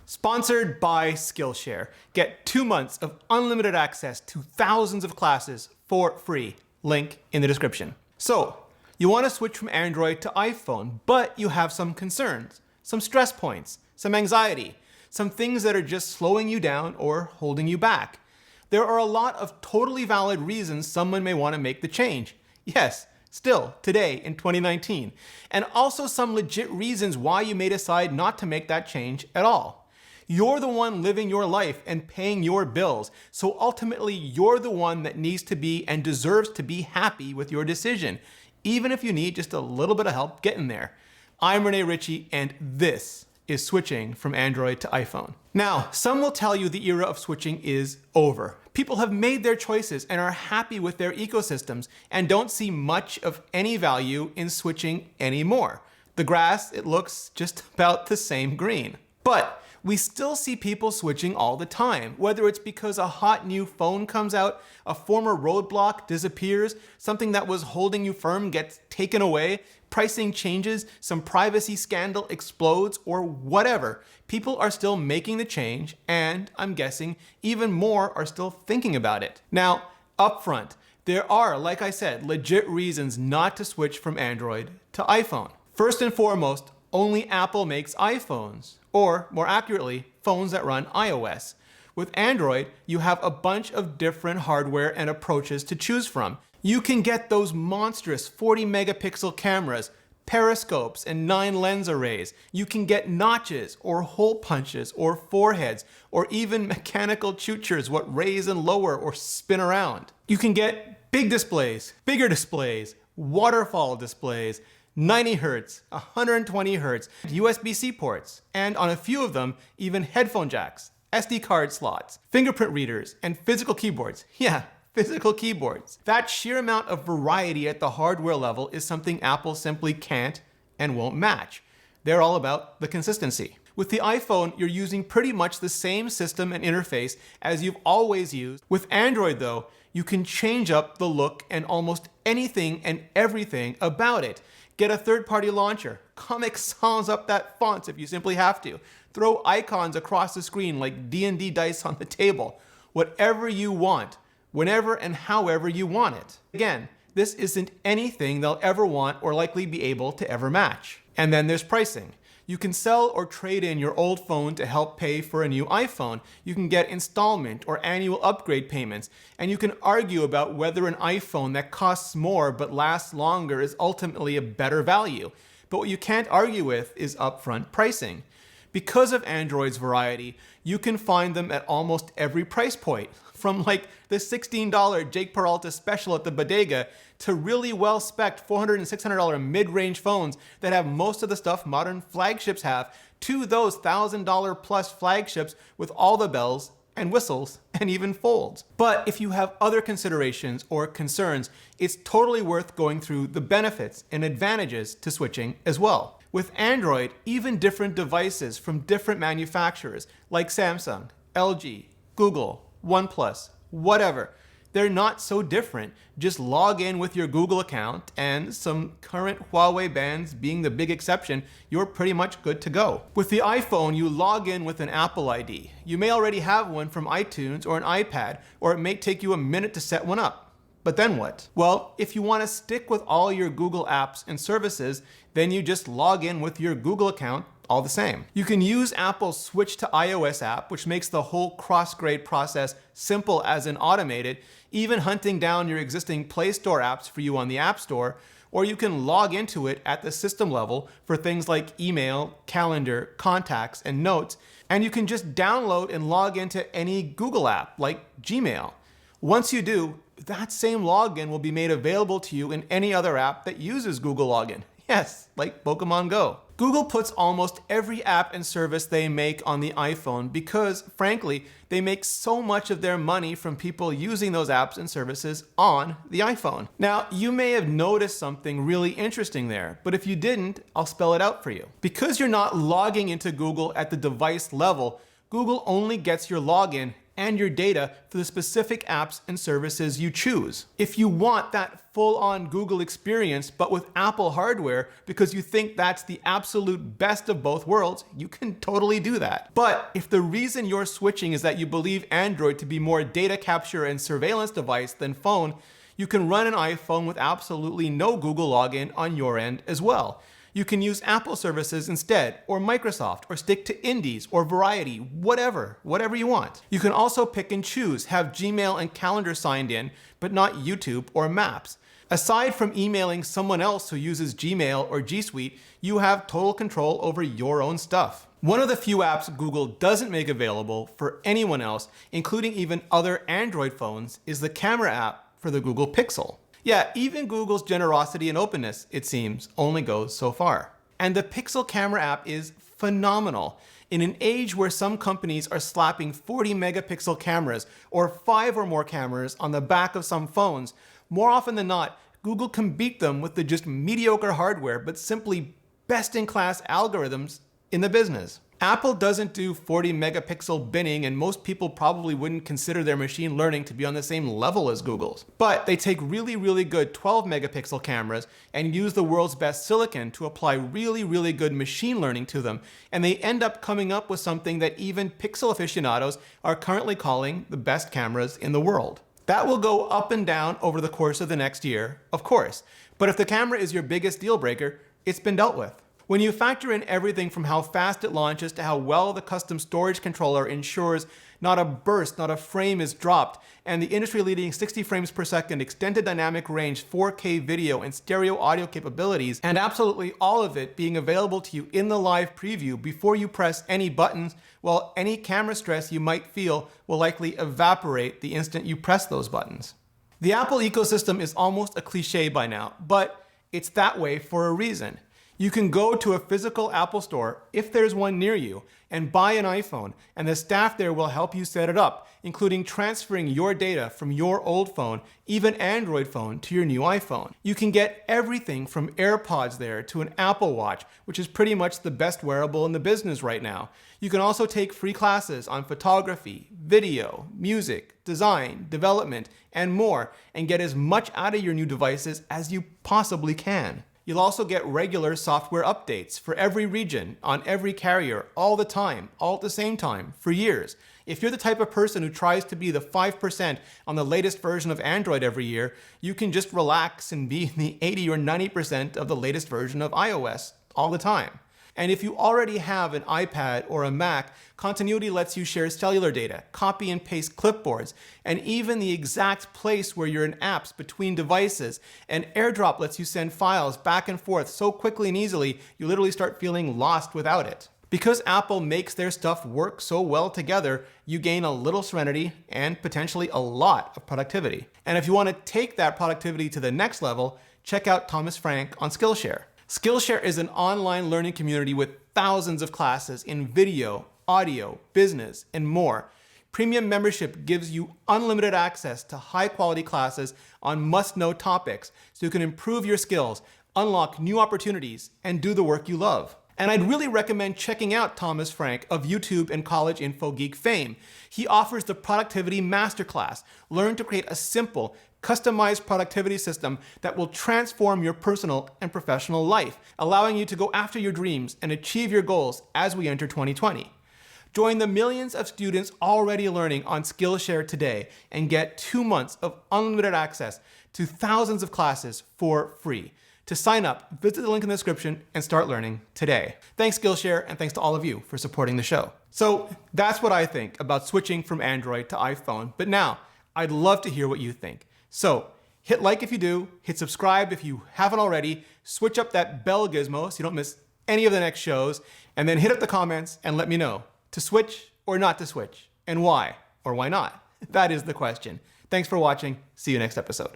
Sponsored by SKILLSHARE. Get 2 months of unlimited access to thousands of classes for free. Link in the description. So, you want to switch from Android to iPhone, but you have some concerns, some stress points, some anxiety, some things that are just slowing you down or holding you back. There are a lot of totally valid reasons someone may want to make the change. Yes, still, today in 2019. And also some legit reasons why you may decide not to make that change at all. You're the one living your life and paying your bills, so ultimately you're the one that needs to be and deserves to be happy with your decision, even if you need just a little bit of help getting there. I'm Rene Ritchie, and this is switching from Android to iPhone. Now, some will tell you the era of switching is over. People have made their choices and are happy with their ecosystems and don't see much of any value in switching anymore. The grass, it looks just about the same green. But we still see people switching all the time, whether it's because a hot new phone comes out, a former roadblock disappears, something that was holding you firm gets taken away, pricing changes, some privacy scandal explodes, or whatever. People are still making the change, and I'm guessing even more are still thinking about it. Now, upfront, there are, like I said, legit reasons not to switch from Android to iPhone. First and foremost, only Apple makes iPhones, or more accurately, phones that run iOS. With Android, you have a bunch of different hardware and approaches to choose from. You can get those monstrous 40 megapixel cameras, periscopes, and 9 lens arrays. You can get notches, or hole punches, or foreheads, or even mechanical chutures, what raise and lower or spin around. You can get big displays, bigger displays, waterfall displays, 90 Hertz, 120 Hertz, USB-C ports, and on a few of them, even headphone jacks, SD card slots, fingerprint readers, and physical keyboards. Yeah, physical keyboards. That sheer amount of variety at the hardware level is something Apple simply can't and won't match. They're all about the consistency. With the iPhone, you're using pretty much the same system and interface as you've always used. With Android though, you can change up the look and almost anything and everything about it. Get a third-party launcher. Comic Sans up that font if you simply have to. Throw icons across the screen like D&D dice on the table. Whatever you want, whenever and however you want it. Again, this isn't anything they'll ever want or likely be able to ever match. And then there's pricing. You can sell or trade in your old phone to help pay for a new iPhone. You can get installment or annual upgrade payments. And you can argue about whether an iPhone that costs more but lasts longer is ultimately a better value. But what you can't argue with is upfront pricing. Because of Android's variety, you can find them at almost every price point. From like the $16 Jake Peralta special at the Bodega to really well-spec'd $400 and $600 mid-range phones that have most of the stuff modern flagships have, to those $1,000 plus flagships with all the bells and whistles and even folds. But if you have other considerations or concerns, it's totally worth going through the benefits and advantages to switching as well. With Android, even different devices from different manufacturers like Samsung, LG, Google, OnePlus, whatever, they're not so different. Just log in with your Google account, and some current Huawei bands being the big exception, you're pretty much good to go. With the iPhone, you log in with an Apple ID. You may already have one from iTunes or an iPad, or it may take you a minute to set one up. But then what? Well, if you want to stick with all your Google apps and services, then you just log in with your Google account all the same. You can use Apple's Switch to iOS app, which makes the whole cross-grade process simple as in automated, even hunting down your existing Play Store apps for you on the App Store, or you can log into it at the system level for things like email, calendar, contacts, and notes, and you can just download and log into any Google app like Gmail. Once you do, that same login will be made available to you in any other app that uses Google Login. Yes, like Pokemon Go. Google puts almost every app and service they make on the iPhone because, frankly, they make so much of their money from people using those apps and services on the iPhone. Now, you may have noticed something really interesting there, but if you didn't, I'll spell it out for you. Because you're not logging into Google at the device level, Google only gets your login and your data for the specific apps and services you choose. If you want that full-on Google experience, but with Apple hardware, because you think that's the absolute best of both worlds, you can totally do that. But if the reason you're switching is that you believe Android to be more data capture and surveillance device than phone, you can run an iPhone with absolutely no Google login on your end as well. You can use Apple services instead, or Microsoft, or stick to Indies, or Variety, whatever you want. You can also pick and choose, have Gmail and Calendar signed in, but not YouTube or Maps. Aside from emailing someone else who uses Gmail or G Suite, you have total control over your own stuff. One of the few apps Google doesn't make available for anyone else, including even other Android phones, is the camera app for the Google Pixel. Yeah, even Google's generosity and openness, it seems, only goes so far. And the Pixel camera app is phenomenal. In an age where some companies are slapping 40 megapixel cameras or 5 or more cameras on the back of some phones, more often than not, Google can beat them with the just mediocre hardware but simply best-in-class algorithms in the business. Apple doesn't do 40 megapixel binning, and most people probably wouldn't consider their machine learning to be on the same level as Google's. But they take really good 12 megapixel cameras and use the world's best silicon to apply really good machine learning to them, and they end up coming up with something that even Pixel aficionados are currently calling the best cameras in the world. That will go up and down over the course of the next year, of course, but if the camera is your biggest deal breaker, it's been dealt with. When you factor in everything from how fast it launches to how well the custom storage controller ensures not a burst, not a frame is dropped, and the industry-leading 60 frames per second extended dynamic range 4K video and stereo audio capabilities, and absolutely all of it being available to you in the live preview before you press any buttons, well, any camera stress you might feel will likely evaporate the instant you press those buttons. The Apple ecosystem is almost a cliche by now, but it's that way for a reason. You can go to a physical Apple store, if there's one near you, and buy an iPhone, and the staff there will help you set it up, including transferring your data from your old phone, even Android phone, to your new iPhone. You can get everything from AirPods there to an Apple Watch, which is pretty much the best wearable in the business right now. You can also take free classes on photography, video, music, design, development, and more, and get as much out of your new devices as you possibly can. You'll also get regular software updates for every region, on every carrier, all the time, all at the same time, for years. If you're the type of person who tries to be the 5% on the latest version of Android every year, you can just relax and be in the 80 or 90% of the latest version of iOS all the time. And if you already have an iPad or a Mac, Continuity lets you share cellular data, copy and paste clipboards, and even the exact place where you're in apps between devices. And AirDrop lets you send files back and forth so quickly and easily, you literally start feeling lost without it. Because Apple makes their stuff work so well together, you gain a little serenity and potentially a lot of productivity. And if you want to take that productivity to the next level, check out Thomas Frank on SKILLSHARE. SKILLSHARE is an online learning community with thousands of classes in video, audio, business, and more. Premium membership gives you unlimited access to high-quality classes on must-know topics so you can improve your skills, unlock new opportunities, and do the work you love. And I'd really recommend checking out Thomas Frank of YouTube and College Info Geek fame. He offers the Productivity Masterclass. Learn to create a simple, customized productivity system that will transform your personal and professional life, allowing you to go after your dreams and achieve your goals as we enter 2020. Join the millions of students already learning on Skillshare today and get 2 months of unlimited access to thousands of classes for free. To sign up, visit the link in the description and start learning today. Thanks Skillshare, and thanks to all of you for supporting the show. So that's what I think about switching from Android to iPhone, but now I'd love to hear what you think. So hit like if you do, hit subscribe if you haven't already, switch up that bell gizmo so you don't miss any of the next shows, and then hit up the comments and let me know to switch or not to switch, and why or why not. That is the question. Thanks for watching. See you next episode.